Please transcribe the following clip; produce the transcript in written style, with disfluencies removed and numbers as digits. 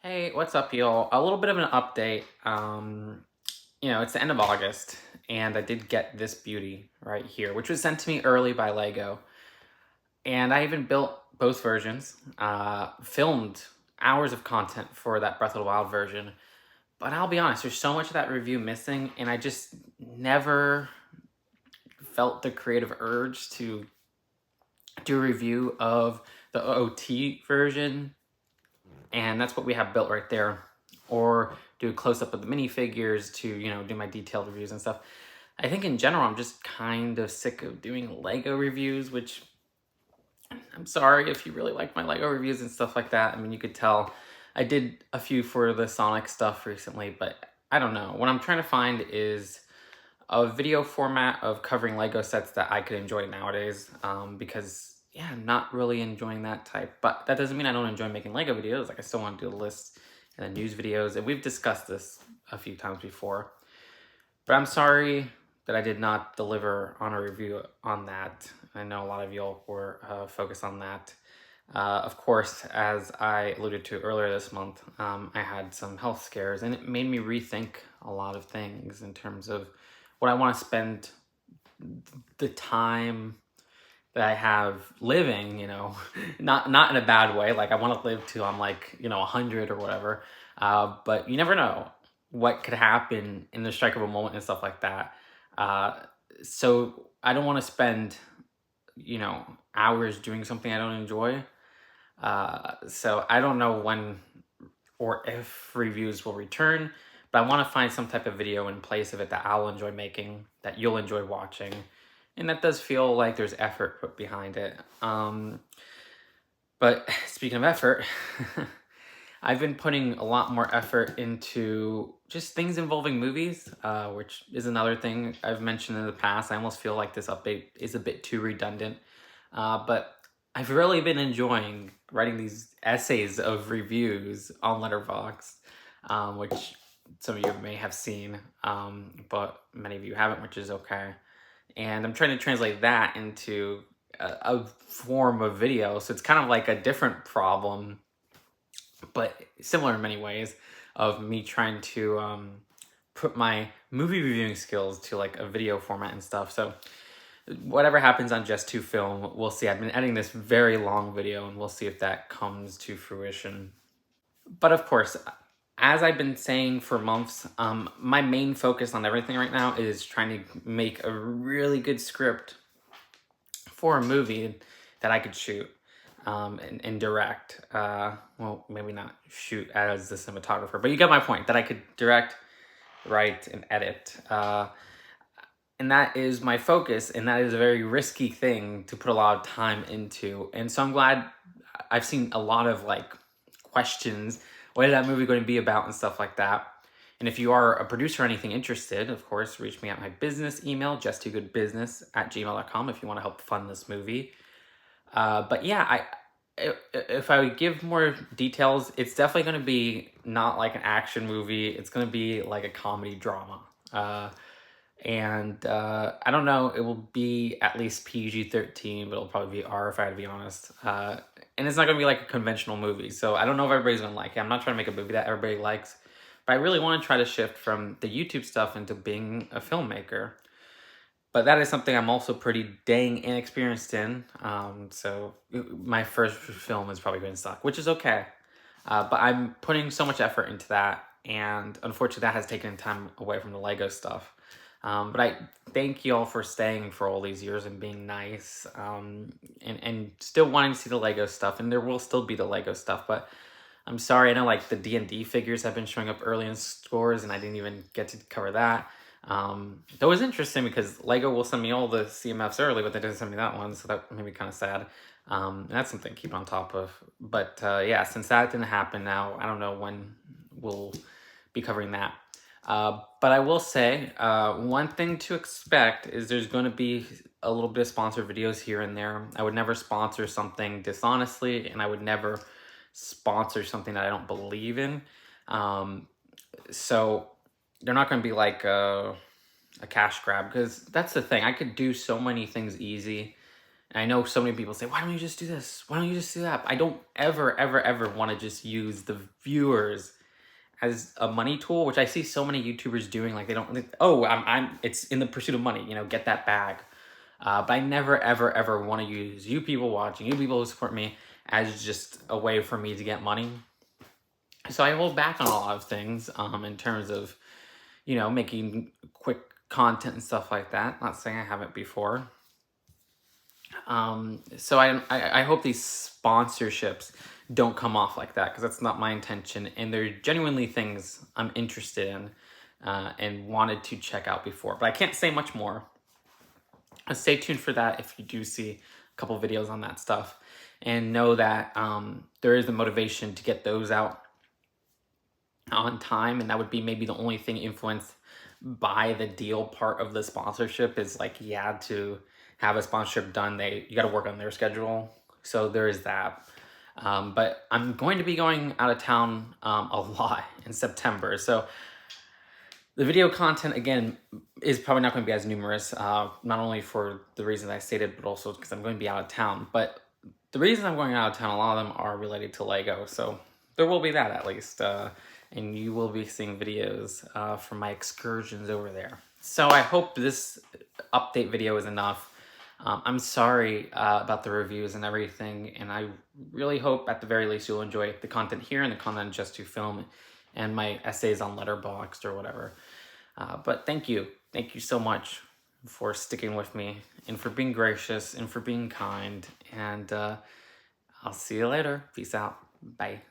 Hey, what's up, y'all? A little bit of an update. It's the end of August, and I did get this beauty right here, which was sent to me early by Lego. And I even built both versions, filmed hours of content for that Breath of the Wild version. But I'll be honest, there's so much of that review missing, and I just never felt the creative urge to do a review of the OT version, and that's what we have built right there. Or do a close up of the minifigures to, do my detailed reviews and stuff. I think in general, I'm just kind of sick of doing Lego reviews, which I'm sorry if you really like my Lego reviews and stuff like that. I mean, you could tell I did a few for the Sonic stuff recently, but I don't know. What I'm trying to find is a video format of covering Lego sets that I could enjoy nowadays, because yeah, I'm not really enjoying that type. But that doesn't mean I don't enjoy making Lego videos. Like, I still want to do the lists and the news videos, and we've discussed this a few times before. But I'm sorry that I did not deliver on a review on that. I know a lot of y'all were focused on that. Of course, as I alluded to earlier this month, I had some health scares, and it made me rethink a lot of things in terms of what I want to spend the time that I have living, not in a bad way. Like, I want to live till I'm like, 100 or whatever. But you never know what could happen in the strike of a moment and stuff like that. Uh, so I don't want to spend, you know, hours doing something I don't enjoy. So I don't know when or if reviews will return, but I want to find some type of video in place of it that I'll enjoy making, that you'll enjoy watching, and that does feel like there's effort put behind it. But speaking of effort, I've been putting a lot more effort into just things involving movies, which is another thing I've mentioned in the past. I almost feel like this update is a bit too redundant, but I've really been enjoying writing these essays of reviews on Letterboxd, which some of you may have seen, but many of you haven't, which is okay. And I'm trying to translate that into a form of video, so it's kind of like a different problem, but similar in many ways, of me trying to put my movie reviewing skills to like a video format and stuff. So whatever happens on Just To Film, we'll see. I've been editing this very long video, and we'll see if that comes to fruition. But of course, as I've been saying for months, my main focus on everything right now is trying to make a really good script for a movie that I could shoot, and direct. Well, maybe not shoot as the cinematographer, but you get my point, that I could direct, write, and edit. And that is my focus, and that is a very risky thing to put a lot of time into. And so I'm glad I've seen a lot of like questions. What is that movie going to be about and stuff like that? And if you are a producer or anything interested, of course, reach me at my business email, justtoogoodbusiness@gmail.com, if you want to help fund this movie. But yeah, if I would give more details, it's definitely going to be not like an action movie. It's going to be like a comedy drama. And I don't know, it will be at least PG-13, but it'll probably be R if I had to be honest. And it's not going to be like a conventional movie, so I don't know if everybody's going to like it. I'm not trying to make a movie that everybody likes, but I really want to try to shift from the YouTube stuff into being a filmmaker. But that is something I'm also pretty dang inexperienced in. So my first film is probably going to suck, which is okay. But I'm putting so much effort into that, and unfortunately, that has taken time away from the Lego stuff. But I thank you all for staying for all these years and being nice, and still wanting to see the Lego stuff. And there will still be the Lego stuff, but I'm sorry. I know like the D&D figures have been showing up early in stores, and I didn't even get to cover that. That was interesting because Lego will send me all the CMFs early, but they didn't send me that one, so that made me kind of sad. That's something to keep on top of. But yeah, since that didn't happen now, I don't know when we'll be covering that. But I will say, one thing to expect is there's going to be a little bit of sponsored videos here and there. I would never sponsor something dishonestly, and I would never sponsor something that I don't believe in. So they're not going to be like a cash grab, because that's the thing. I could do so many things easy And I know so many people say, why don't you just do this? Why don't you just do that? I don't ever, ever, ever want to just use the viewers as a money tool, which I see so many YouTubers doing. Like, they don't, like, oh, it's in the pursuit of money, you know, get that bag. But I never, ever, ever want to use you people watching, you people who support me, as just a way for me to get money. So I hold back on a lot of things in terms of, you know, making quick content and stuff like that. Not saying I haven't before. So I hope these sponsorships don't come off like that, because that's not my intention, and they're genuinely things I'm interested in and wanted to check out before. But I can't say much more. Stay tuned for that if you do see a couple videos on that stuff, and know that there is the motivation to get those out on time, and that would be maybe the only thing influenced by the deal part of the sponsorship. Is like, yeah, to have a sponsorship done, you got to work on their schedule, so there is that. But I'm going to be going out of town a lot in September, so the video content, again, is probably not going to be as numerous, not only for the reasons I stated, but also because I'm going to be out of town. But the reason I'm going out of town, a lot of them are related to LEGO, so there will be that at least. And you will be seeing videos from my excursions over there. So I hope this update video is enough. I'm sorry about the reviews and everything, and I really hope at the very least you'll enjoy the content here and the content just to film and my essays on Letterboxd or whatever. But thank you so much for sticking with me, and for being gracious, and for being kind, and I'll see you later. Peace out. Bye.